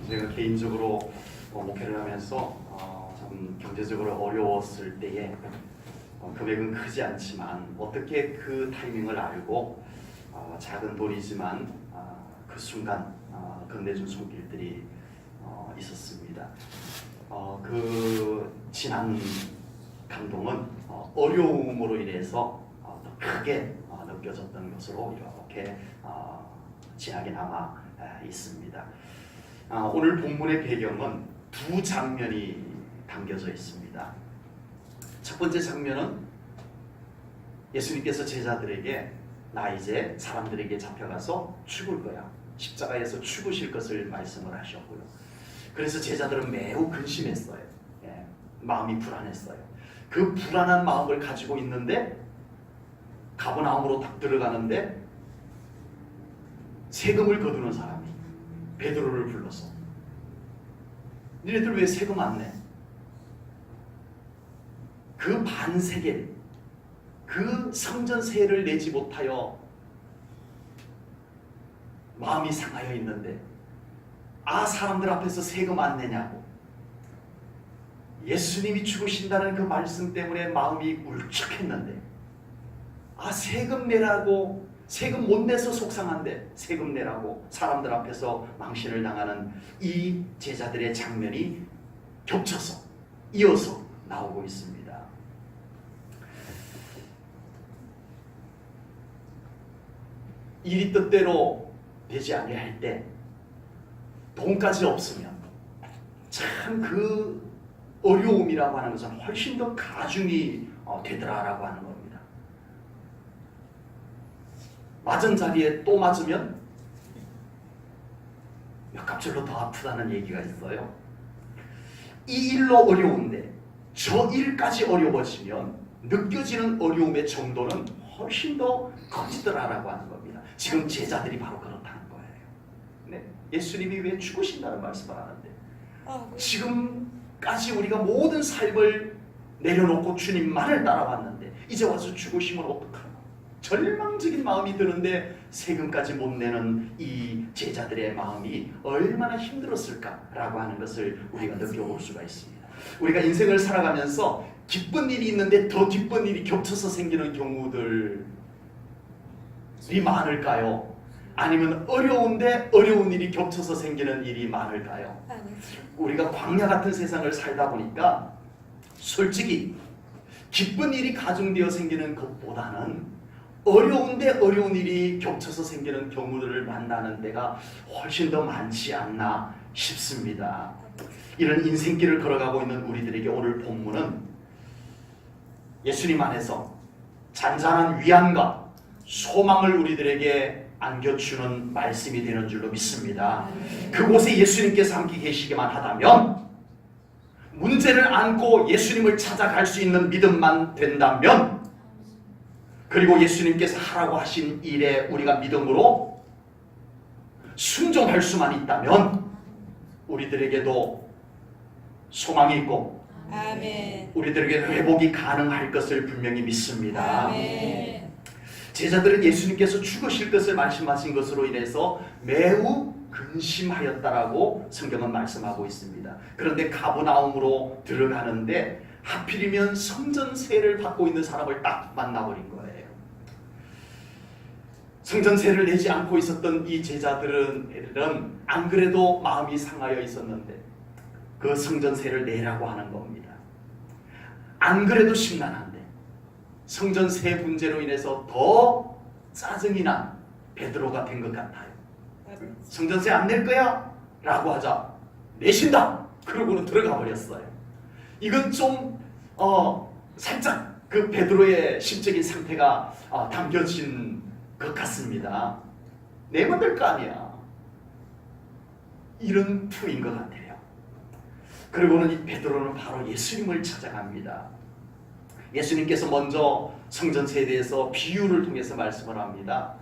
제가 개인적으로 목회를 하면서 참 경제적으로 어려웠을 때에 금액은 크지 않지만 어떻게 그 타이밍을 알고 작은 돈이지만 그 순간 건네준 손길들이 있었습니다. 그 진한 감동은 어려움으로 인해서 더 크게 느껴졌던 것으로 이렇게 진하게 남아 있습니다. 오늘 본문의 배경은 두 장면이 담겨져 있습니다. 첫 번째 장면은 예수님께서 제자들에게 나 이제 사람들에게 잡혀가서 죽을 거야, 십자가에서 죽으실 것을 말씀을 하셨고요. 그래서 제자들은 매우 근심했어요. 마음이 불안했어요. 그 불안한 마음을 가지고 있는데 가버나움으로 딱 들어가는데 세금을 거두는 사람이 베드로를 불러서 니네들 왜 세금 안 내? 그 반세겔, 그 성전세를 내지 못하여 마음이 상하여 있는데 사람들 앞에서 세금 안 내냐고. 예수님이 죽으신다는 그 말씀 때문에 마음이 울적했는데 세금 내라고, 세금 못 내서 속상한데 세금 내라고 사람들 앞에서 망신을 당하는 이 제자들의 장면이 겹쳐서 이어서 나오고 있습니다. 일이 뜻대로 되지 아니할 때 돈까지 없으면 참 그 어려움이라고 하는 것은 훨씬 더 가중이 되더라라고 하는 겁니다. 맞은 자리에 또 맞으면 몇 갑절로 더 아프다는 얘기가 있어요. 이 일로 어려운데 저 일까지 어려워지면 느껴지는 어려움의 정도는 훨씬 더 커지더라라고 하는 겁니다. 지금 제자들이 바로 그렇다는 거예요. 네? 예수님이 왜 죽으신다는 말씀을 하는데 지금까지 우리가 모든 삶을 내려놓고 주님만을 따라왔는데 이제 와서 죽으시면 어떡하나, 절망적인 마음이 드는데 세금까지 못 내는 이 제자들의 마음이 얼마나 힘들었을까라고 하는 것을 우리가 느껴볼 수가 있습니다. 우리가 인생을 살아가면서 기쁜 일이 있는데 더 기쁜 일이 겹쳐서 생기는 경우들이 많을까요? 아니면 어려운데 어려운 일이 겹쳐서 생기는 일이 많을까요? 우리가 광야 같은 세상을 살다 보니까 솔직히 기쁜 일이 가중되어 생기는 것보다는 어려운데 어려운 일이 겹쳐서 생기는 경우들을 만나는 데가 훨씬 더 많지 않나 싶습니다. 이런 인생길을 걸어가고 있는 우리들에게 오늘 본문은 예수님 안에서 잔잔한 위안과 소망을 우리들에게 안겨주는 말씀이 되는 줄로 믿습니다. 그곳에 예수님께서 함께 계시기만 하다면, 문제를 안고 예수님을 찾아갈 수 있는 믿음만 된다면, 그리고 예수님께서 하라고 하신 일에 우리가 믿음으로 순종할 수만 있다면 우리들에게도 소망이 있고 아멘. 우리들에게 회복이 가능할 것을 분명히 믿습니다. 아멘. 제자들은 예수님께서 죽으실 것을 말씀하신 것으로 인해서 매우 근심하였다라고 성경은 말씀하고 있습니다. 그런데 가버나움으로 들어가는데 하필이면 성전세를 받고 있는 사람을 딱 만나버린 거예요. 성전세를 내지 않고 있었던 이 제자들은 안 그래도 마음이 상하여 있었는데 그 성전세를 내라고 하는 겁니다. 안 그래도 심란한데 성전세 문제로 인해서 더 짜증이 난 베드로가 된 것 같아요. 성전세 안 낼 거야? 라고 하자 내신다! 그러고는 들어가 버렸어요. 이건 좀 살짝 그 베드로의 심적인 상태가 담겨진 것 같습니다. 내면 될 거 아니야. 이런 투인 것 같아요. 그리고는 이 베드로는 바로 예수님을 찾아갑니다. 예수님께서 먼저 성전세에 대해서 비유를 통해서 말씀을 합니다.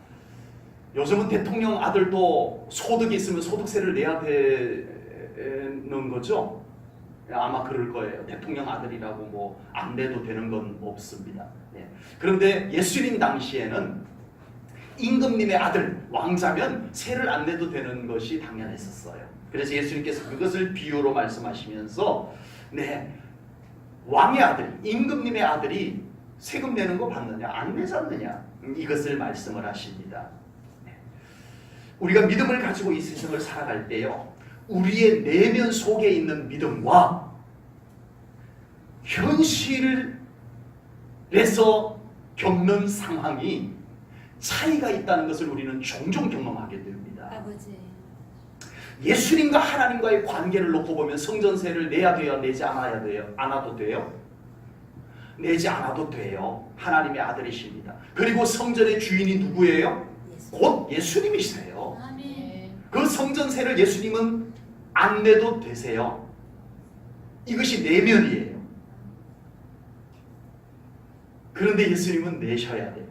요즘은 대통령 아들도 소득이 있으면 소득세를 내야 되는 거죠? 아마 그럴 거예요. 대통령 아들이라고 뭐 안 내도 되는 건 없습니다. 그런데 예수님 당시에는 임금님의 아들 왕자면 세를 안 내도 되는 것이 당연했었어요. 그래서 예수님께서 그것을 비유로 말씀하시면서 네, 왕의 아들, 임금님의 아들이 세금 내는 거 받느냐 안 내지 않느냐 이것을 말씀을 하십니다. 우리가 믿음을 가지고 이 세상을 살아갈 때요, 우리의 내면 속에 있는 믿음과 현실에서 겪는 상황이 차이가 있다는 것을 우리는 종종 경험하게 됩니다. 아버지. 예수님과 하나님과의 관계를 놓고 보면 성전세를 내야 돼요? 내지 않아야 돼요? 않아도 돼요? 내지 않아도 돼요. 하나님의 아들이십니다. 그리고 성전의 주인이 누구예요? 곧 예수님이세요. 아멘. 그 성전세를 예수님은 안 내도 되세요. 이것이 내면이에요. 그런데 예수님은 내셔야 돼요.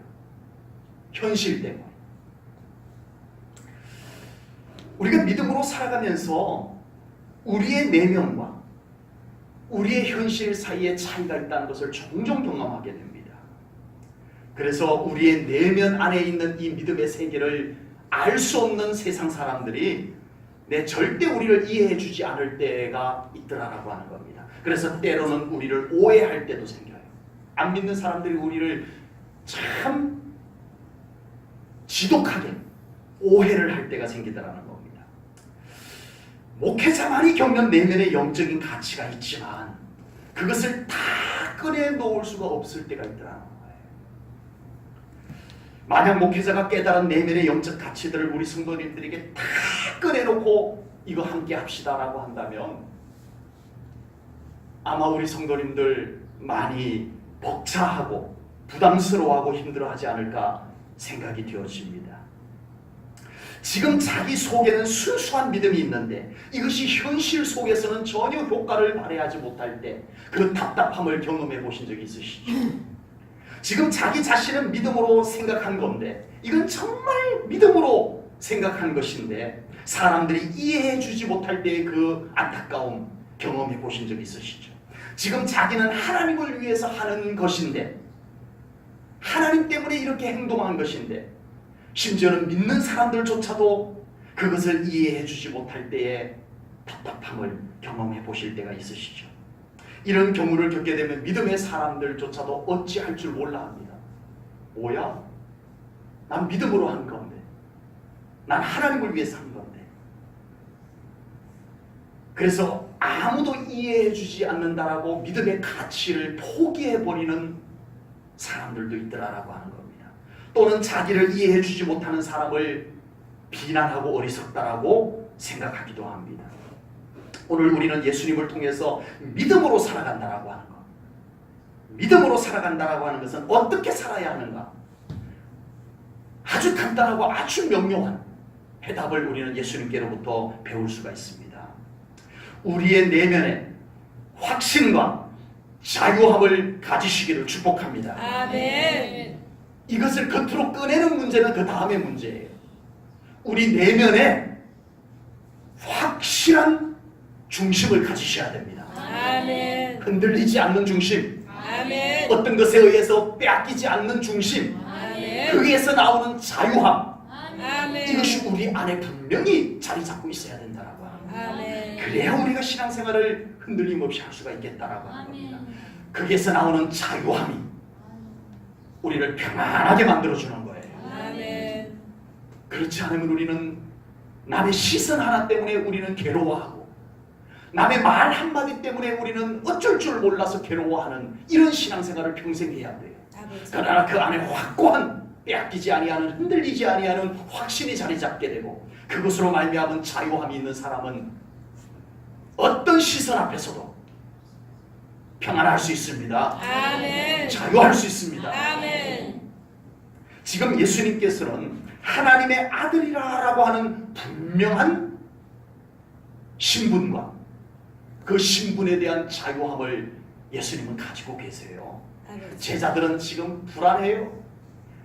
현실 때문에. 우리가 믿음으로 살아가면서 우리의 내면과 우리의 현실 사이에 차이가 있다는 것을 종종 경험하게 됩니다. 그래서 우리의 내면 안에 있는 이 믿음의 세계를 알 수 없는 세상 사람들이 절대 우리를 이해해 주지 않을 때가 있더라라고 하는 겁니다. 그래서 때로는 우리를 오해할 때도 생겨요. 안 믿는 사람들이 우리를 참 지독하게 오해를 할 때가 생기더라는 겁니다. 목회자만이 겪는 내면의 영적인 가치가 있지만 그것을 다 꺼내놓을 수가 없을 때가 있더라는 거예요. 만약 목회자가 깨달은 내면의 영적 가치들을 우리 성도님들에게 다 꺼내놓고 이거 함께 합시다라고 한다면 아마 우리 성도님들 많이 벅차하고 부담스러워하고 힘들어하지 않을까 생각이 되어집니다. 지금 자기 속에는 순수한 믿음이 있는데 이것이 현실 속에서는 전혀 효과를 발휘하지 못할 때 그 답답함을 경험해 보신 적이 있으시죠? 지금 자기 자신은 믿음으로 생각한 건데 이건 정말 믿음으로 생각한 것인데 사람들이 이해해 주지 못할 때의 그 안타까움 경험해 보신 적이 있으시죠? 지금 자기는 하나님을 위해서 하는 것인데 하나님 때문에 이렇게 행동한 것인데 심지어는 믿는 사람들조차도 그것을 이해해 주지 못할 때의 답답함을 경험해 보실 때가 있으시죠. 이런 경우를 겪게 되면 믿음의 사람들조차도 어찌할 줄 몰라 합니다. 뭐야? 난 믿음으로 한 건데, 난 하나님을 위해서 한 건데. 그래서 아무도 이해해 주지 않는다라고 믿음의 가치를 포기해버리는 사람들도 있더라라고 하는 겁니다. 또는 자기를 이해해 주지 못하는 사람을 비난하고 어리석다라고 생각하기도 합니다. 오늘 우리는 예수님을 통해서 믿음으로 살아간다라고 하는 것. 믿음으로 살아간다라고 하는 것은 어떻게 살아야 하는가? 아주 간단하고 아주 명료한 해답을 우리는 예수님께로부터 배울 수가 있습니다. 우리의 내면에 확신과 자유함을 가지시기를 축복합니다. 아멘. 이것을 겉으로 꺼내는 문제는 그 다음의 문제예요. 우리 내면에 확실한 중심을 가지셔야 됩니다. 아멘. 흔들리지 않는 중심, 아멘. 어떤 것에 의해서 빼앗기지 않는 중심, 아멘. 거기에서 나오는 자유함, 아멘. 이것이 우리 안에 분명히 자리 잡고 있어야 된다라고 합니다. 아멘. 그래야 우리가 신앙생활을 흔들림 없이 할 수가 있겠다라고 하는 겁니다. 거기에서 나오는 자유함이 우리를 편안하게 만들어주는 거예요. 아멘. 그렇지 않으면 우리는 남의 시선 하나 때문에 우리는 괴로워하고 남의 말 한마디 때문에 우리는 어쩔 줄 몰라서 괴로워하는 이런 신앙생활을 평생 해야 돼요. 아버지. 그러나 그 안에 확고한 빼앗기지 아니하는 흔들리지 아니하는 확신이 자리 잡게 되고 그것으로 말미암은 자유함이 있는 사람은 어떤 시선 앞에서도 평안할 수 있습니다. 아멘. 자유할 수 있습니다. 아멘. 지금 예수님께서는 하나님의 아들이라고 하는 분명한 신분과 그 신분에 대한 자유함을 예수님은 가지고 계세요. 아버지. 제자들은 지금 불안해요.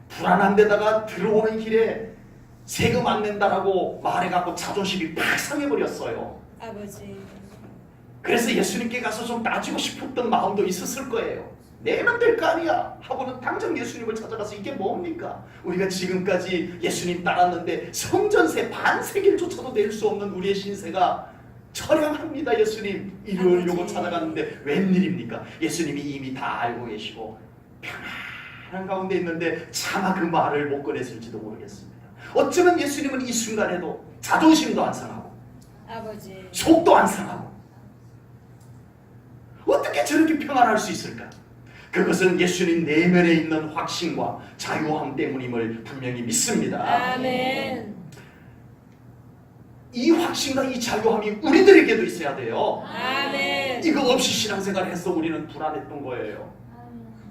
불안한 데다가 들어오는 길에 세금 안 낸다라고 말해갖고 자존심이 팍 상해버렸어요. 아버지. 그래서 예수님께 가서 좀 따지고 싶었던 마음도 있었을 거예요. 내면 될 거 아니야 하고는 당장 예수님을 찾아가서 이게 뭡니까? 우리가 지금까지 예수님 따랐는데 성전세 반세겔조차도 낼 수 없는 우리의 신세가 처량합니다. 예수님 이러려고 찾아갔는데 웬일입니까? 예수님이 이미 다 알고 계시고 편안한 가운데 있는데 차마 그 말을 못 꺼냈을지도 모르겠습니다. 어쩌면 예수님은 이 순간에도 자존심도 안 상하고 아버지. 속도 안 상하고 어떻게 저렇게 평안할 수 있을까? 그것은 예수님 내면에 있는 확신과 자유함 때문임을 분명히 믿습니다. 아멘. 이 확신과 이 자유함이 우리들에게도 있어야 돼요. 아멘. 이거 없이 신앙생활을 해서 우리는 불안했던 거예요.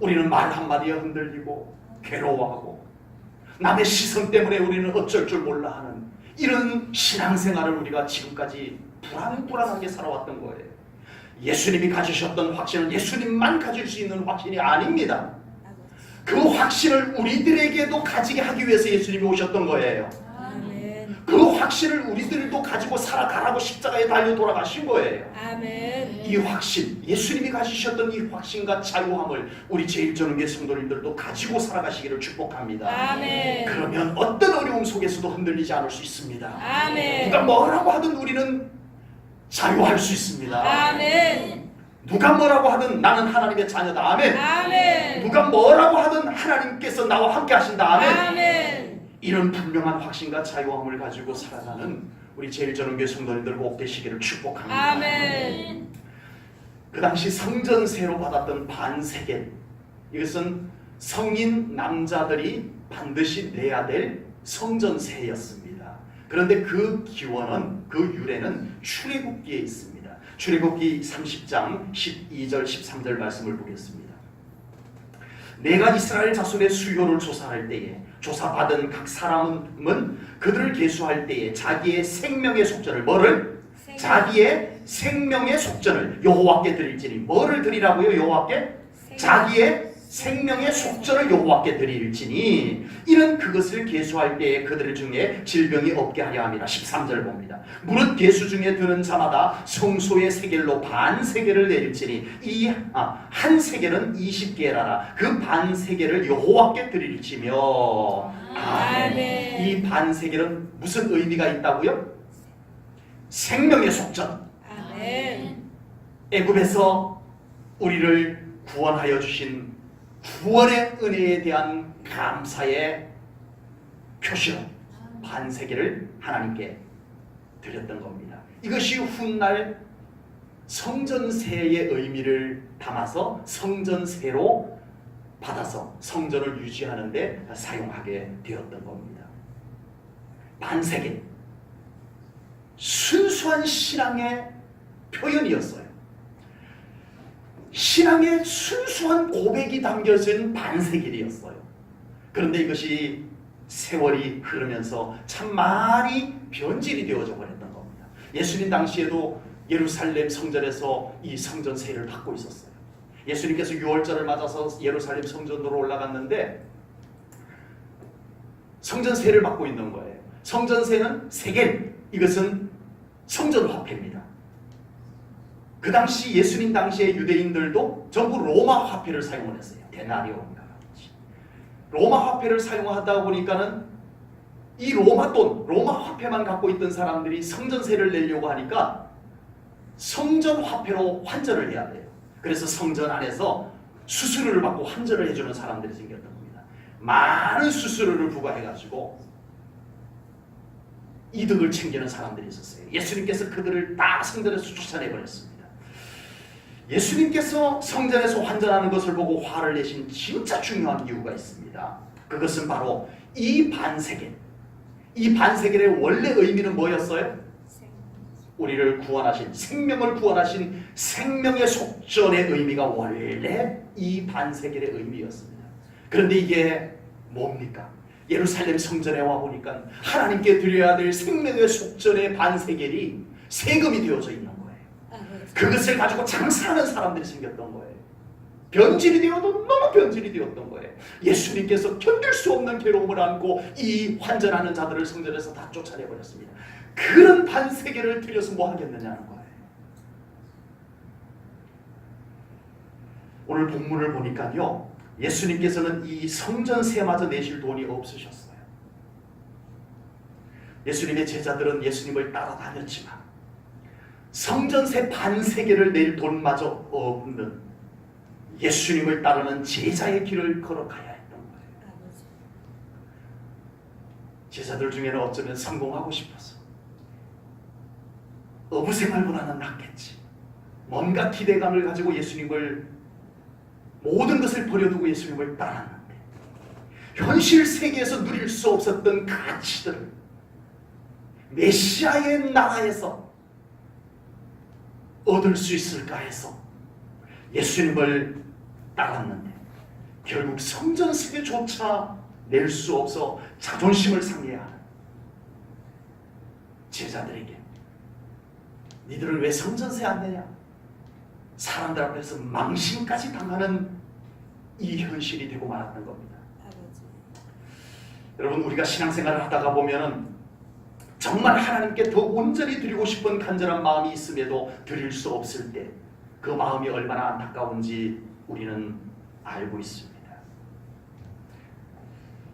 우리는 말 한마디에 흔들리고 괴로워하고 남의 시선 때문에 우리는 어쩔 줄 몰라 하는 이런 신앙생활을 우리가 지금까지 불안하게 살아왔던 거예요. 예수님이 가지셨던 확신은 예수님만 가질 수 있는 확신이 아닙니다. 그 확신을 우리들에게도 가지게 하기 위해서 예수님이 오셨던 거예요. 아멘. 그 확신을 우리들도 가지고 살아가라고 십자가에 달려 돌아가신 거예요. 아멘. 이 확신, 예수님이 가지셨던 이 확신과 자유함을 우리 제1전후교 성도님들도 가지고 살아가시기를 축복합니다. 아멘. 그러면 어떤 어려움 속에서도 흔들리지 않을 수 있습니다. 아멘. 누가 뭐라고 하든 우리는 자유할 수 있습니다. 아멘. 누가 뭐라고 하든 나는 하나님의 자녀다. 아멘. 아멘. 누가 뭐라고 하든 하나님께서 나와 함께 하신다. 아멘. 아멘. 이런 분명한 확신과 자유함을 가지고 살아가는 우리 제1전후교 성도님들 꼭 되시기를 축복합니다. 아멘. 그 당시 성전세로 받았던 반세겔, 이것은 성인 남자들이 반드시 내야 될 성전세였습니다. 그런데 그 기원은, 그 유래는 출애굽기에 있습니다. 출애굽기 30장 12절 13절 말씀을 보겠습니다. 내가 이스라엘 자손의 수요를 조사할 때에 조사받은 각 사람은 그들을 계수할 때에 자기의 생명의 속전을 뭐를? 자기의 생명의 속전을 여호와께 드릴지니 뭐를 드리라고요? 여호와께? 자기의 생명의 속전을 여호와께 드릴지니 이는 그것을 계수할 때에 그들 중에 질병이 없게 하려 함이라. 13절 봅니다. 무릇 계수 중에 드는 자마다 성소의 세겔로 반 세겔을 내릴지니 이 한 세겔은 20개라라. 그 반 세겔을 여호와께 드릴지며. 아멘. 이 반 세겔은 무슨 의미가 있다고요? 생명의 속전. 아멘. 애굽에서 우리를 구원하여 주신 구원의 은혜에 대한 감사의 표시로 반세겔을 하나님께 드렸던 겁니다. 이것이 훗날 성전세의 의미를 담아서 성전세로 받아서 성전을 유지하는 데 사용하게 되었던 겁니다. 반세겔, 순수한 신앙의 표현이었어요. 신앙의 순수한 고백이 담겨진 반세겔이었어요. 그런데 이것이 세월이 흐르면서 참 많이 변질이 되어져 버렸던 겁니다. 예수님 당시에도 예루살렘 성전에서 이 성전세를 받고 있었어요. 예수님께서 유월절을 맞아서 예루살렘 성전으로 올라갔는데 성전세를 받고 있는 거예요. 성전세는 세겔, 이것은 성전 화폐입니다. 그 당시 예수님 당시의 유대인들도 전부 로마 화폐를 사용을 했어요. 데나리온과 같이. 로마 화폐를 사용하다 보니까는 이 로마 돈, 로마 화폐만 갖고 있던 사람들이 성전세를 내려고 하니까 성전 화폐로 환전을 해야 돼요. 그래서 성전 안에서 수수료를 받고 환전을 해주는 사람들이 생겼던 겁니다. 많은 수수료를 부과해가지고 이득을 챙기는 사람들이 있었어요. 예수님께서 그들을 다 성전에서 쫓아내버렸습니다. 예수님께서 성전에서 환전하는 것을 보고 화를 내신 진짜 중요한 이유가 있습니다. 그것은 바로 이 반세겔. 이 반세겔의 원래 의미는 뭐였어요? 우리를 구원하신, 생명을 구원하신 생명의 속전의 의미가 원래 이 반세겔의 의미였습니다. 그런데 이게 뭡니까? 예루살렘 성전에 와보니까 하나님께 드려야 될 생명의 속전의 반세겔이 세금이 되어져 있는 거예요. 그것을 가지고 장사하는 사람들이 생겼던 거예요. 변질이 되어도 너무 변질이 되었던 거예요. 예수님께서 견딜 수 없는 괴로움을 안고 이 환전하는 자들을 성전에서 다 쫓아내버렸습니다. 그런 반세겔을 들여서 뭐 하겠느냐는 거예요. 오늘 본문을 보니까요, 예수님께서는 이 성전세마저 내실 돈이 없으셨어요. 예수님의 제자들은 예수님을 따라다녔지만 성전세 반세계를 낼 돈마저 없는 예수님을 따르는 제자의 길을 걸어가야 했던 거예요. 제자들 중에는 어쩌면 성공하고 싶어서 어부 생활보다는 낫겠지, 뭔가 기대감을 가지고 예수님을, 모든 것을 버려두고 예수님을 따랐는데 현실 세계에서 누릴 수 없었던 가치들을 메시아의 나라에서 얻을 수 있을까 해서 예수님을 따랐는데 결국 성전세조차 낼 수 없어 자존심을 상해야 하는 제자들에게 니들은 왜 성전세 안 내냐? 사람들 앞에서 망신까지 당하는 이 현실이 되고 말았던 겁니다. 여러분, 우리가 신앙생활을 하다가 보면은 정말 하나님께 더 온전히 드리고 싶은 간절한 마음이 있음에도 드릴 수 없을 때 그 마음이 얼마나 안타까운지 우리는 알고 있습니다.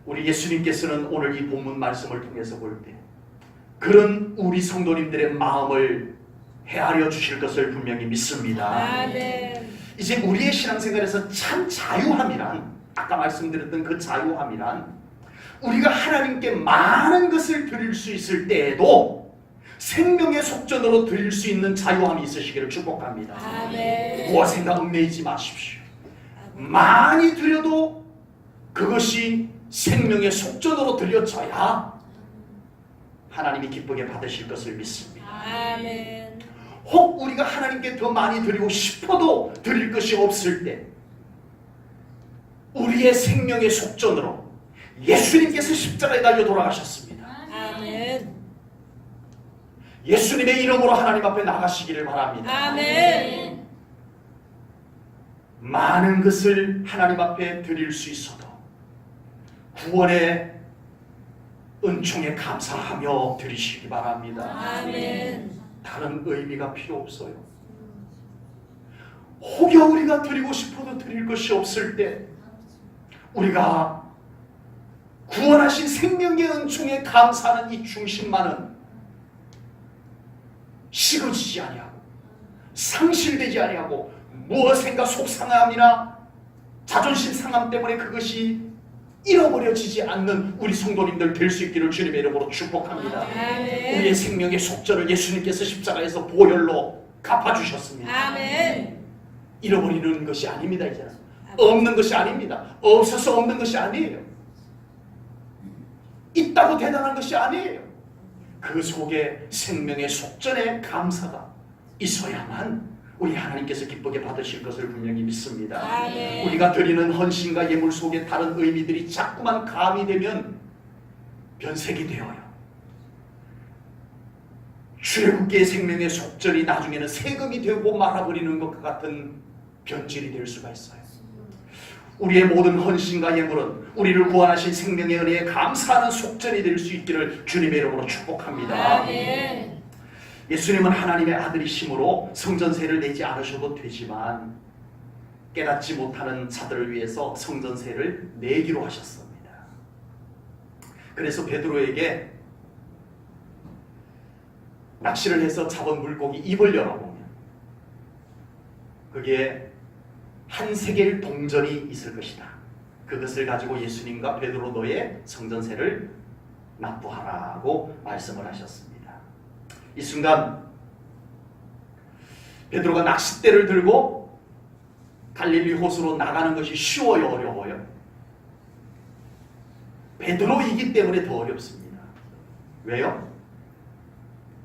우리 예수님께서는 오늘 이 본문 말씀을 통해서 볼 때 그런 우리 성도님들의 마음을 헤아려 주실 것을 분명히 믿습니다. 아멘. 이제 우리의 신앙생활에서 참 자유함이란, 아까 말씀드렸던 그 자유함이란, 우리가 하나님께 많은 것을 드릴 수 있을 때에도 생명의 속전으로 드릴 수 있는 자유함이 있으시기를 축복합니다. 아멘. 무엇인가 얽매이지 마십시오. 많이 드려도 그것이 생명의 속전으로 드려져야 하나님이 기쁘게 받으실 것을 믿습니다. 아멘. 혹 우리가 하나님께 더 많이 드리고 싶어도 드릴 것이 없을 때 우리의 생명의 속전으로 예수님께서 십자가에 달려 돌아가셨습니다. 아멘. 예수님의 이름으로 하나님 앞에 나가시기를 바랍니다. 아멘. 많은 것을 하나님 앞에 드릴 수 있어도 구원의 은총에 감사하며 드리시기 바랍니다. 아멘. 다른 의미가 필요 없어요. 혹여 우리가 드리고 싶어도 드릴 것이 없을 때 우리가 구원하신 생명의 은총에 감사하는 이 중심만은 식어지지 아니하고 상실되지 아니하고 무엇인가 속상함이나 자존심 상함 때문에 그것이 잃어버려지지 않는 우리 성도님들 될 수 있기를 주님의 이름으로 축복합니다. 아멘. 우리의 생명의 속전을 예수님께서 십자가에서 보혈로 갚아주셨습니다. 아멘. 잃어버리는 것이 아닙니다. 이제는 없는 것이 아닙니다. 없어서 없는 것이 아니에요. 있다고 대단한 것이 아니에요. 그 속에 생명의 속전에 감사가 있어야만 우리 하나님께서 기쁘게 받으실 것을 분명히 믿습니다. 아멘. 우리가 드리는 헌신과 예물 속에 다른 의미들이 자꾸만 가미되면 변색이 되어요. 출애굽기의 생명의 속전이 나중에는 세금이 되고 말아버리는 것과 같은 변질이 될 수가 있어요. 우리의 모든 헌신과 예물은 우리를 구원하신 생명의 은혜에 감사하는 속전이 될 수 있기를 주님의 이름으로 축복합니다. 아멘. 예수님은 하나님의 아들이심으로 성전세를 내지 않으셔도 되지만 깨닫지 못하는 자들을 위해서 성전세를 내기로 하셨습니다. 그래서 베드로에게 낚시를 해서 잡은 물고기 입을 열어보면 그게 한 세겔 동전이 있을 것이다. 그것을 가지고 예수님과 베드로 너의 성전세를 납부하라고 말씀을 하셨습니다. 이 순간 베드로가 낚싯대를 들고 갈릴리 호수로 나가는 것이 쉬워요, 어려워요? 베드로이기 때문에 더 어렵습니다. 왜요?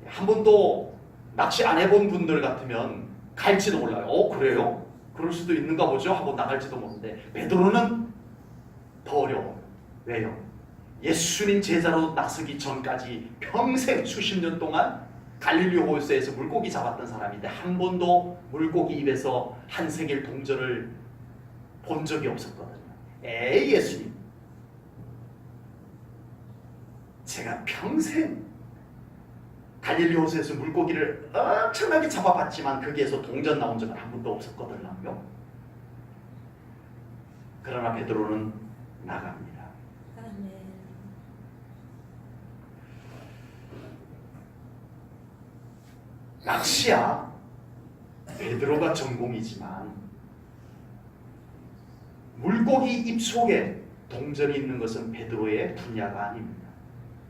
한 번도 낚시 안 해본 분들 같으면 갈지도 몰라요. 그래요? 그럴 수도 있는가 보죠 하고 나갈지도 모르는데 베드로는 더 어려워요. 왜요? 예수님 제자로 나서기 전까지 평생 수십 년 동안 갈릴리 호수에서 물고기 잡았던 사람인데 한 번도 물고기 입에서 한 세겔 동전을 본 적이 없었거든요. 에이 예수님, 제가 평생 갈릴리 호수에서 물고기를 엄청나게 잡아봤지만 거기에서 동전 나온 적은 한 번도 없었거든요. 그러나 베드로는 나갑니다. 아멘. 낚시야 베드로가 전공이지만 물고기 입속에 동전이 있는 것은 베드로의 분야가 아닙니다.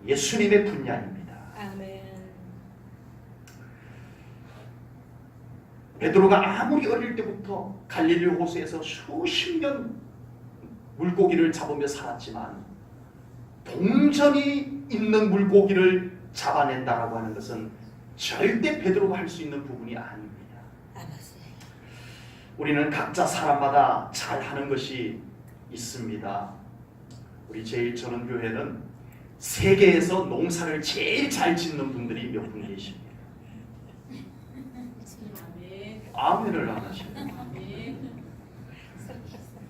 예수님의 분야입니다. 아멘. 베드로가 아무리 어릴 때부터 갈릴리 호수에서 수십 년 물고기를 잡으며 살았지만 동전이 있는 물고기를 잡아낸다라고 하는 것은 절대 베드로가 할 수 있는 부분이 아닙니다. 아버지. 우리는 각자 사람마다 잘하는 것이 있습니다. 우리 제1전원교회는 세계에서 농사를 제일 잘 짓는 분들이 몇 분 계십니다. 아멘을 안 하시네요.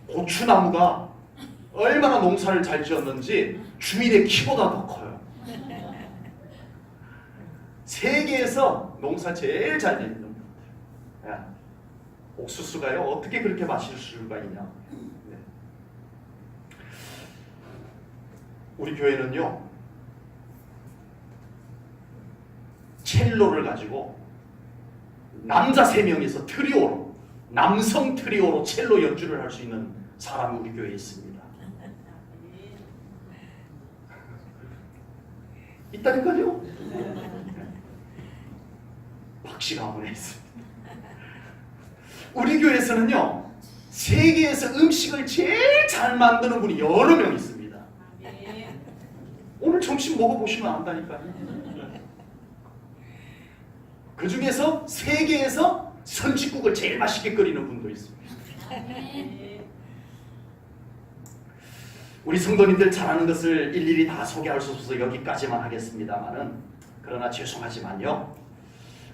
고추나무가 얼마나 농사를 잘 지었는지 주인의 키보다 더 커요. 세계에서 농사 제일 잘 짓는 분들. 야, 옥수수가요 어떻게 그렇게 마실 수가 있냐. 네. 우리 교회는요 첼로를 가지고 남자 3명이서 트리오로, 남성 트리오로 첼로 연주를 할 수 있는 사람이 우리 교회에 있습니다. 있다니까요. 박씨가 아무나 있습니다. 우리 교회에서는요 세계에서 음식을 제일 잘 만드는 분이 여러 명 있습니다. 오늘 점심 먹어보시면 안다니까요. 그 중에서 세계에서 선짓국을 제일 맛있게 끓이는 분도 있습니다. 우리 성도님들 잘하는 것을 일일이 다 소개할 수 없어서 여기까지만 하겠습니다만은, 그러나 죄송하지만요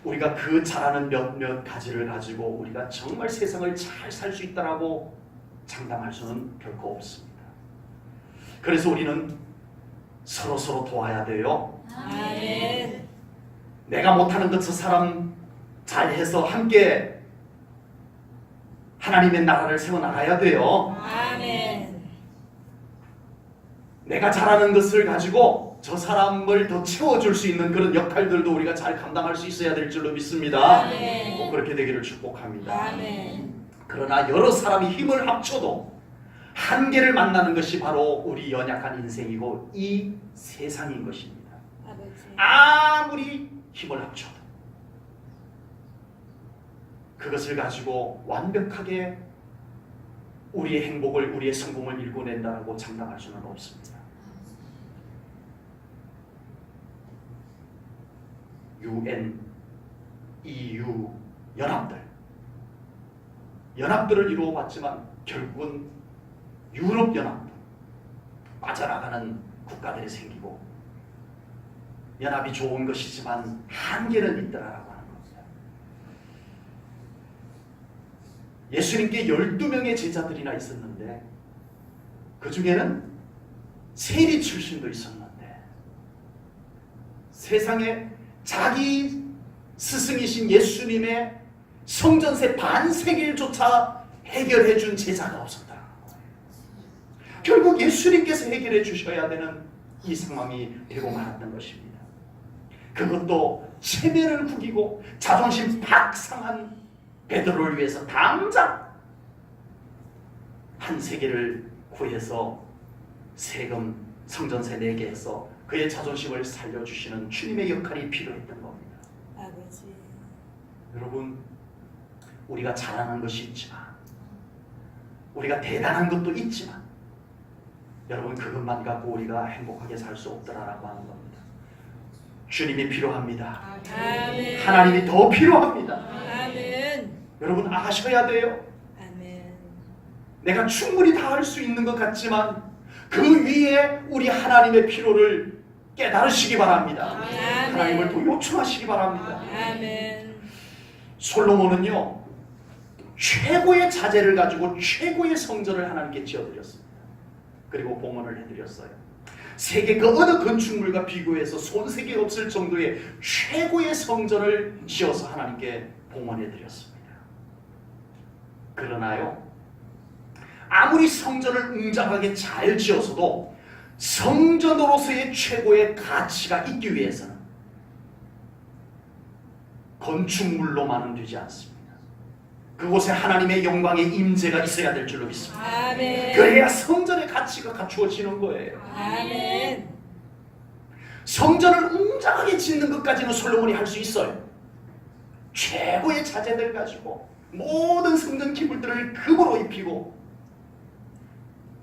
우리가 그 잘하는 몇몇 가지를 가지고 우리가 정말 세상을 잘 살 수 있다라고 장담할 수는 결코 없습니다. 그래서 우리는 서로 도와야 돼요. 아멘. 내가 못하는 것 저 사람 잘해서 함께 하나님의 나라를 세워나가야 돼요. 아멘. 내가 잘하는 것을 가지고 저 사람을 더 채워줄 수 있는 그런 역할들도 우리가 잘 감당할 수 있어야 될 줄로 믿습니다. 아멘. 꼭 그렇게 되기를 축복합니다. 아멘. 그러나 여러 사람이 힘을 합쳐도 한계를 만나는 것이 바로 우리 연약한 인생이고 이 세상인 것입니다. 아버지. 아무리 힘을 합쳐도 그것을 가지고 완벽하게 우리의 행복을, 우리의 성공을 일궈낸다고 장담할 수는 없습니다. UN, EU, 연합들을 이루어봤지만 결국은 유럽연합 빠져나가는 국가들이 생기고, 연합이 좋은 것이지만 한계는 있더라라고 하는 겁니다. 예수님께 12명의 제자들이나 있었는데 그 중에는 세리 출신도 있었는데 세상에 자기 스승이신 예수님의 성전세 반세길조차 해결해 준 제자가 없었다. 결국 예수님께서 해결해 주셔야 되는 이 상황이 되고 말았던 것입니다. 그것도 체면을 구기고 자존심 팍 상한 베드로를 위해서 당장 한 세계를 구해서 세금 성전세 내게 해서 그의 자존심을 살려주시는 주님의 역할이 필요했던 겁니다. 아버지. 여러분, 우리가 잘하는 것이 있지만, 우리가 대단한 것도 있지만, 여러분 그것만 갖고 우리가 행복하게 살 수 없더라라고 하는 겁니다. 주님이 필요합니다. 아멘. 하나님이 더 필요합니다. 아멘. 여러분 아셔야 돼요. 아멘. 내가 충분히 다 할 수 있는 것 같지만 그 위에 우리 하나님의 필요를 깨달으시기 바랍니다. 아멘. 하나님을 더 요청하시기 바랍니다. 아멘. 솔로몬은요 최고의 자재를 가지고 최고의 성전을 하나님께 지어드렸습니다. 그리고 봉헌을 해드렸어요. 세계 그 어느 건축물과 비교해서 손색이 없을 정도의 최고의 성전을 지어서 하나님께 봉헌해드렸습니다. 그러나요 아무리 성전을 웅장하게 잘 지어서도 성전으로서의 최고의 가치가 있기 위해서는 건축물로만은 되지 않습니다. 그곳에 하나님의 영광의 임재가 있어야 될 줄로 믿습니다. 아멘. 그래야 성전의 가치가 갖추어지는 거예요. 아멘. 성전을 웅장하게 짓는 것까지는 솔로몬이 할 수 있어요. 최고의 자재들 가지고 모든 성전 기물들을 금으로 입히고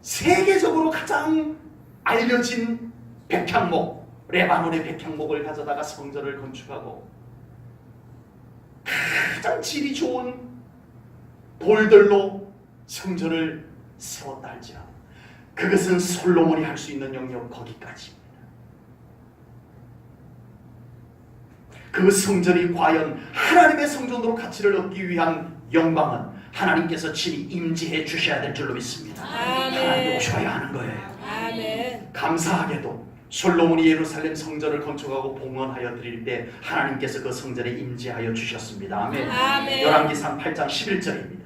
세계적으로 가장 알려진 백향목, 레바논의 백향목을 가져다가 성전을 건축하고 가장 질이 좋은 돌들로 성전을 세웠다 할지라도 그것은 솔로몬이 할 수 있는 영역 거기까지입니다. 그 성전이 과연 하나님의 성전으로 가치를 얻기 위한 영광은 하나님께서 친히 임재해 주셔야 될 줄로 믿습니다. 하나님 오셔야 하는 거예요. 아멘. 감사하게도 솔로몬이 예루살렘 성전을 건축하고 봉헌하여 드릴 때 하나님께서 그 성전에 임재하여 주셨습니다. 아멘. 아멘. 열왕기상 8장 11절입니다.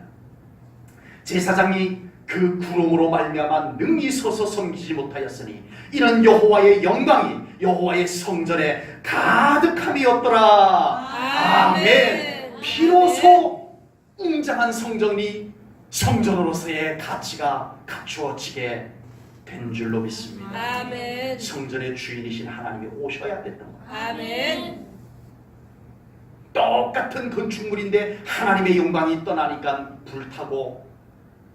제사장이 그 구름으로 말미암아 능히 서서 섬기지 못하였으니 이는 여호와의 영광이 여호와의 성전에 가득함이었더라. 아멘. 비로소 웅장한 성전이 성전으로서의 가치가 갖추어지게 된 줄로 믿습니다. 아멘. 성전의 주인이신 하나님이 오셔야 됐던 거예요. 아멘. 똑같은 건축물인데 하나님의 영광이 떠나니까 불타고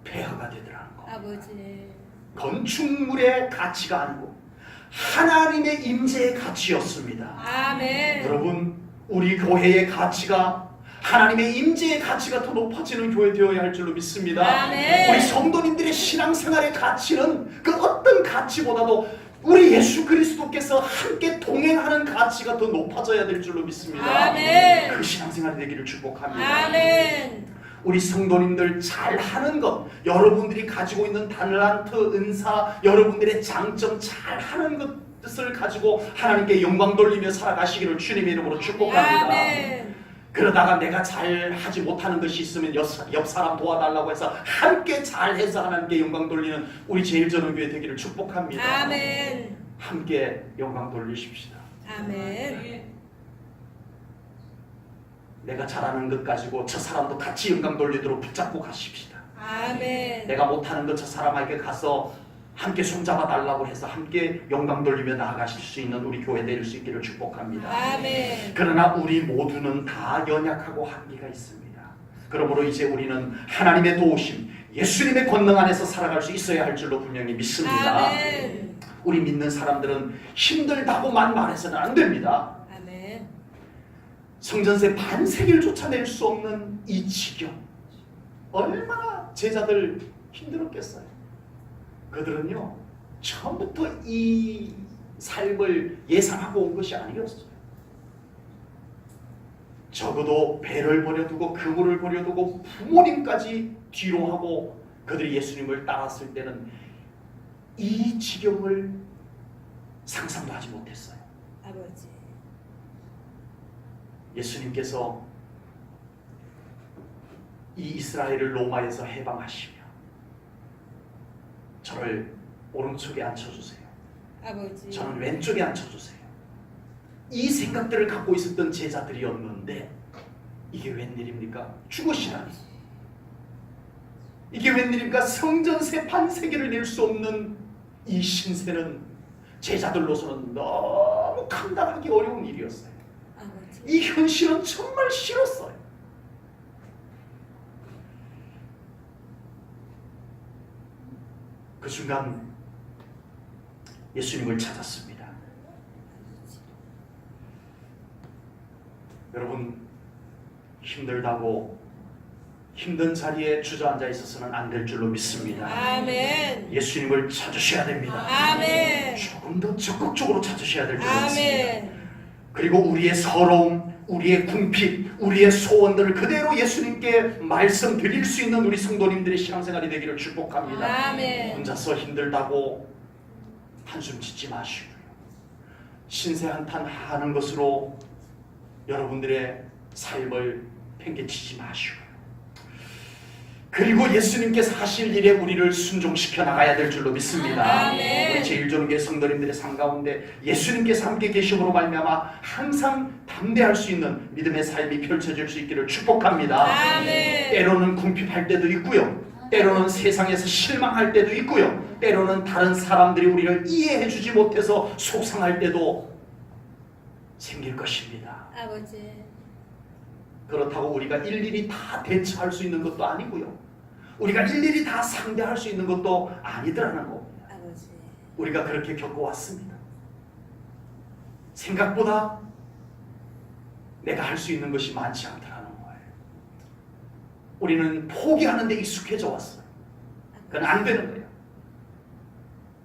폐허가 되더라는 거. 아버지. 건축물의 가치가 아니고 하나님의 임재의 가치였습니다. 아멘. 여러분, 우리 교회의 가치가 하나님의 임재의 가치가 더 높아지는 교회 되어야 할 줄로 믿습니다. 아멘. 우리 성도님들의 신앙생활의 가치는 그 어떤 가치보다도 우리 예수 그리스도께서 함께 동행하는 가치가 더 높아져야 될 줄로 믿습니다. 아멘. 그 신앙생활이 되기를 축복합니다. 아멘. 우리 성도님들 잘하는 것, 여러분들이 가지고 있는 달란트, 은사, 여러분들의 장점 잘하는 것을 가지고 하나님께 영광 돌리며 살아가시기를 주님의 이름으로 축복합니다. 아멘. 그러다가 내가 잘하지 못하는 것이 있으면 옆 사람 도와달라고 해서 함께 잘해서 하나님께 영광 돌리는 우리 제일전원교회 되기를 축복합니다. 아멘. 함께 영광 돌리십시다. 아멘. 내가 잘하는 것 가지고 저 사람도 같이 영광 돌리도록 붙잡고 가십시다. 아멘. 내가 못하는 것 저 사람에게 가서 함께 손잡아 달라고 해서 함께 영광 돌리며 나아가실 수 있는 우리 교회 될 수 있기를 축복합니다. 아멘. 그러나 우리 모두는 다 연약하고 한계가 있습니다. 그러므로 이제 우리는 하나님의 도우심, 예수님의 권능 안에서 살아갈 수 있어야 할 줄로 분명히 믿습니다. 아멘. 우리 믿는 사람들은 힘들다고만 말해서는 안 됩니다. 아멘. 성전세 반세기를 쫓아낼 수 없는 이 지경, 얼마나 제자들 힘들었겠어요. 그들은요 처음부터 이 삶을 예상하고 온 것이 아니었어요. 적어도 배를 버려두고 그물을 버려두고 부모님까지 뒤로 하고 그들이 예수님을 따랐을 때는 이 지경을 상상도 하지 못했어요. 아버지. 예수님께서 이 이스라엘을 로마에서 해방하시며 저를 오른쪽에 앉혀주세요. 아버지. 저는 왼쪽에 앉혀주세요. 이 생각들을 갖고 있었던 제자들이었는데 이게 웬일입니까? 죽으시라니. 이게 웬일입니까? 성전세 반세기를 낼 수 없는 이 신세는 제자들로서는 너무 감당하기 어려운 일이었어요. 아버지. 이 현실은 정말 싫었어요. 그 순간 예수님을 찾았습니다. 여러분, 힘들다고 힘든 자리에 주저앉아 있어서는 안 될 줄로 믿습니다. 아멘. 예수님을 찾으셔야 됩니다. 아멘. 조금 더 적극적으로 찾으셔야 될 줄로 믿습니다. 아멘. 그리고 우리의 서러움, 우리의 궁핍, 우리의 소원들을 그대로 예수님께 말씀드릴 수 있는 우리 성도님들의 신앙생활이 되기를 축복합니다. 아멘. 혼자서 힘들다고 한숨 짓지 마시고요. 신세 한탄 하는 것으로 여러분들의 삶을 팽개치지 마시고요. 그리고 예수님께서 하실 일에 우리를 순종시켜 나가야 될 줄로 믿습니다. 아멘. 우리 제일조론교회 성도님들의 삶 가운데 예수님께서 함께 계심으로 말미암아 항상 담대할 수 있는 믿음의 삶이 펼쳐질 수 있기를 축복합니다. 아멘. 때로는 궁핍할 때도 있고요. 때로는 세상에서 실망할 때도 있고요. 때로는 다른 사람들이 우리를 이해해주지 못해서 속상할 때도 생길 것입니다. 아버지. 그렇다고 우리가 일일이 다 대처할 수 있는 것도 아니고요. 우리가 일일이 다 상대할 수 있는 것도 아니더라는 겁니다. 아버지. 우리가 그렇게 겪어왔습니다. 생각보다 내가 할 수 있는 것이 많지 않더라는 거예요. 우리는 포기하는 데 익숙해져 왔어요. 그건 안 되는 거예요.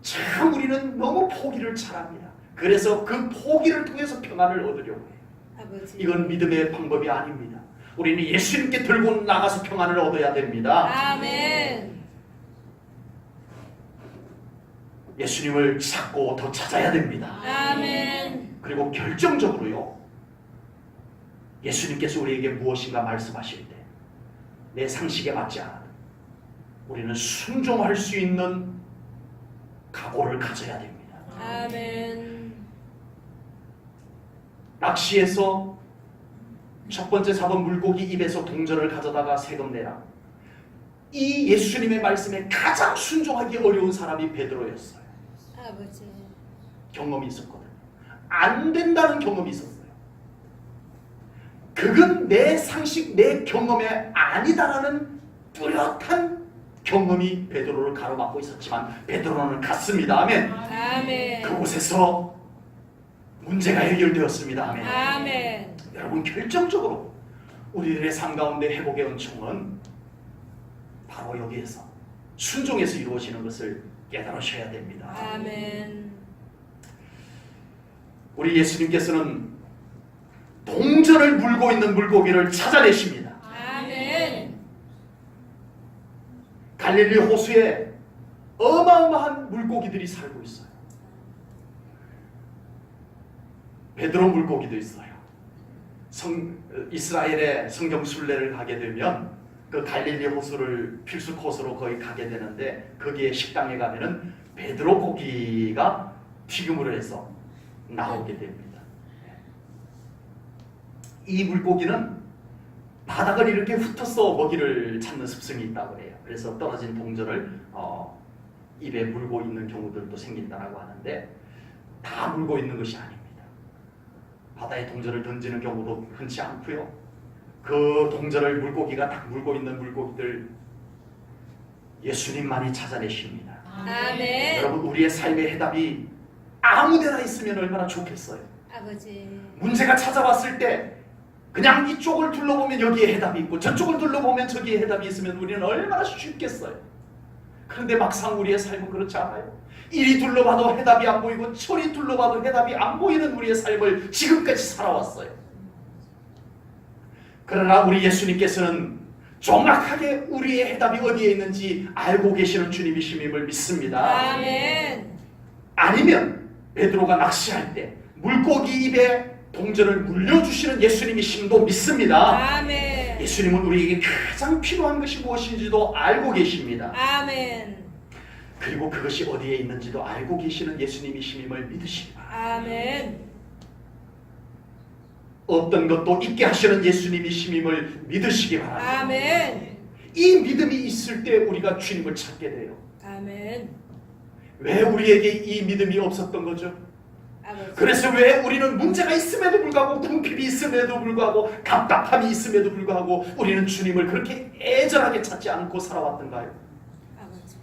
참 우리는 너무 포기를 잘합니다. 그래서 그 포기를 통해서 평안을 얻으려고 해요. 아버지. 이건 믿음의 방법이 아닙니다. 우리는 예수님께 들고 나가서 평안을 얻어야 됩니다. 아멘. 예수님을 찾고 더 찾아야 됩니다. 아멘. 그리고 결정적으로요, 예수님께서 우리에게 무엇인가 말씀하실 때 내 상식에 맞지 않아도 우리는 순종할 수 있는 각오를 가져야 됩니다. 아멘. 낚시에서 첫 번째 잡은 물고기 입에서 동전을 가져다가 세금 내라. 이 예수님의 말씀에 가장 순종하기 어려운 사람이 베드로였어요. 아버지. 경험이 있었거든요. 안 된다는 경험이 있었어요. 그건 내 상식, 내 경험에 아니다라는 뚜렷한 경험이 베드로를 가로막고 있었지만 베드로는 갔습니다. 아멘. 아멘. 그곳에서 문제가 해결되었습니다. 아멘. 아멘. 여러분, 결정적으로 우리들의 삶 가운데 회복의 은총은 바로 여기에서 순종에서 이루어지는 것을 깨달으셔야 됩니다. 아멘. 우리 예수님께서는 동전을 물고 있는 물고기를 찾아내십니다. 아멘. 갈릴리 호수에 어마어마한 물고기들이 살고 있어요. 베드로 물고기도 있어요. 이스라엘의 성경 순례를 가게 되면 그 갈릴리 호수를 필수 코스로 거의 가게 되는데 거기에 식당에 가면은 베드로 고기가 튀김으로 해서 나오게 됩니다. 이 물고기는 바닥을 이렇게 훑어서 먹이를 찾는 습성이 있다고 해요. 그래서 떨어진 동전을 입에 물고 있는 경우들도 생긴다라고 하는데 다 물고 있는 것이 아닙니다. 바다에 동전을 던지는 경우도 흔치 않고요. 그 동전을 물고기가 딱 물고 있는 물고기들 예수님만이 찾아내십니다. 아멘. 여러분, 우리의 삶의 해답이 아무데나 있으면 얼마나 좋겠어요. 아버지. 문제가 찾아왔을 때 그냥 이쪽을 둘러보면 여기에 해답이 있고 저쪽을 둘러보면 저기에 해답이 있으면 우리는 얼마나 쉽겠어요. 그런데 막상 우리의 삶은 그렇지 않아요. 이리 둘러봐도 해답이 안 보이고 저리 둘러봐도 해답이 안 보이는 우리의 삶을 지금까지 살아왔어요. 그러나 우리 예수님께서는 정확하게 우리의 해답이 어디에 있는지 알고 계시는 주님이심을 믿습니다. 아멘. 아니면 베드로가 낚시할 때 물고기 입에 동전을 물려주시는 예수님이심도 믿습니다. 아멘. 예수님은 우리에게 가장 필요한 것이 무엇인지도 알고 계십니다. 아멘. 그리고 그것이 어디에 있는지도 알고 계시는 예수님이심을 믿으시기 바랍니다. 아멘. 어떤 것도 있게 하시는 예수님이심을 믿으시기 바랍니다. 아멘. 이 믿음이 있을 때 우리가 주님을 찾게 돼요. 아멘. 왜 우리에게 이 믿음이 없었던 거죠? 아버지. 그래서 왜 우리는 문제가 있음에도 불구하고 궁핍이 있음에도 불구하고 답답함이 있음에도 불구하고 우리는 주님을 그렇게 애절하게 찾지 않고 살아왔던가요? 아버지.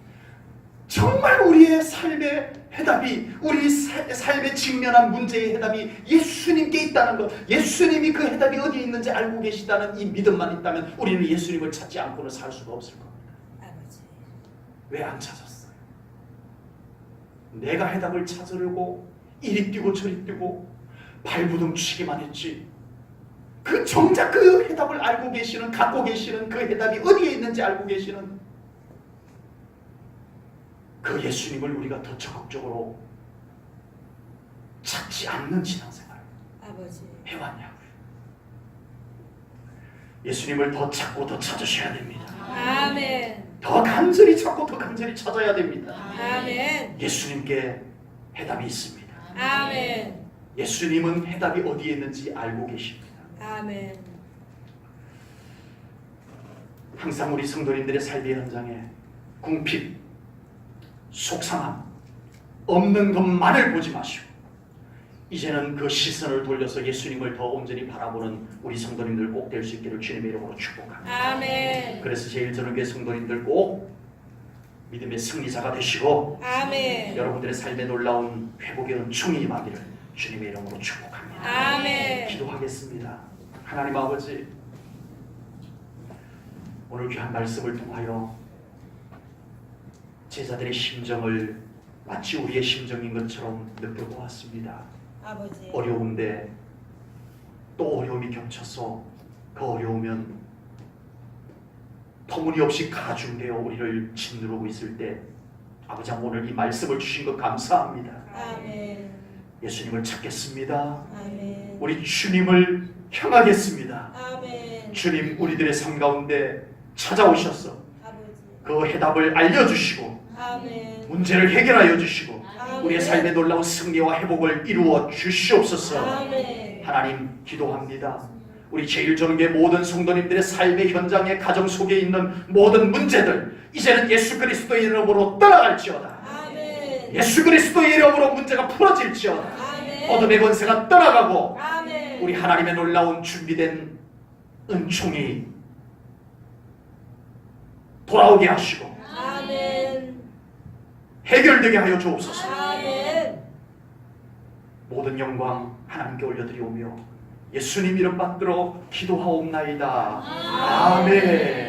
정말 우리의 삶의 해답이, 우리 삶에 직면한 문제의 해답이 예수님께 있다는 것, 예수님이 그 해답이 어디에 있는지 알고 계시다는 이 믿음만 있다면 우리는 예수님을 찾지 않고는 살 수가 없을 겁니다. 아버지. 왜 안 찾았어요? 내가 해답을 찾으려고 이리 뛰고 저리 뛰고 발부둥 치기만 했지, 그 정작 그 해답을 알고 계시는, 갖고 계시는 그 해답이 어디에 있는지 알고 계시는 그 예수님을 우리가 더 적극적으로 찾지 않는 신앙생활을 아버지. 해왔냐고요. 예수님을 더 찾고 더 찾으셔야 됩니다. 아멘. 더 간절히 찾고 더 간절히 찾아야 됩니다. 아멘. 예수님께 해답이 있습니다. 아멘. 예수님은 해답이 어디에 있는지 알고 계십니다. 아멘. 항상 우리 성도님들의 삶의 현장에 궁핍, 속상함, 없는 것만을 보지 마시고 이제는 그 시선을 돌려서 예수님을 더 온전히 바라보는 우리 성도님들 꼭 될 수 있기를 주님의 이름으로 축복합니다. 아멘. 그래서 제1전후교회 성도님들 꼭 믿음의 승리자가 되시고 아멘. 여러분들의 삶에 놀라운 회복의 은총이 임하기를 주님의 이름으로 축복합니다. 아멘. 기도하겠습니다. 하나님 아버지, 오늘 귀한 말씀을 통하여 제자들의 심정을 마치 우리의 심정인 것처럼 느껴보았습니다. 아버지. 어려운데 또 어려움이 겹쳐서 그 어려우면 터무니없이 가중되어 우리를 짓누르고 있을 때 아버지, 오늘 이 말씀을 주신 것 감사합니다. 아멘. 예수님을 찾겠습니다. 아멘. 우리 주님을 향하겠습니다. 아멘. 주님, 우리들의 삶 가운데 찾아오셔서 아버지. 그 해답을 알려주시고 아멘. 문제를 해결하여 주시고 아멘. 우리의 삶에 놀라운 승리와 회복을 이루어 주시옵소서. 아멘. 하나님, 기도합니다. 우리 제1전후교회 모든 성도님들의 삶의 현장의 가정 속에 있는 모든 문제들 이제는 예수 그리스도의 이름으로 떠나갈지어다. 아멘. 예수 그리스도의 이름으로 문제가 풀어질지어다. 아멘. 어둠의 권세가 떠나가고 아멘. 우리 하나님의 놀라운 준비된 은총이 돌아오게 하시고 아멘. 해결되게 하여 주옵소서. 아멘. 모든 영광 하나님께 올려드리오며 예수님 이름 받들어 기도하옵나이다. 아멘.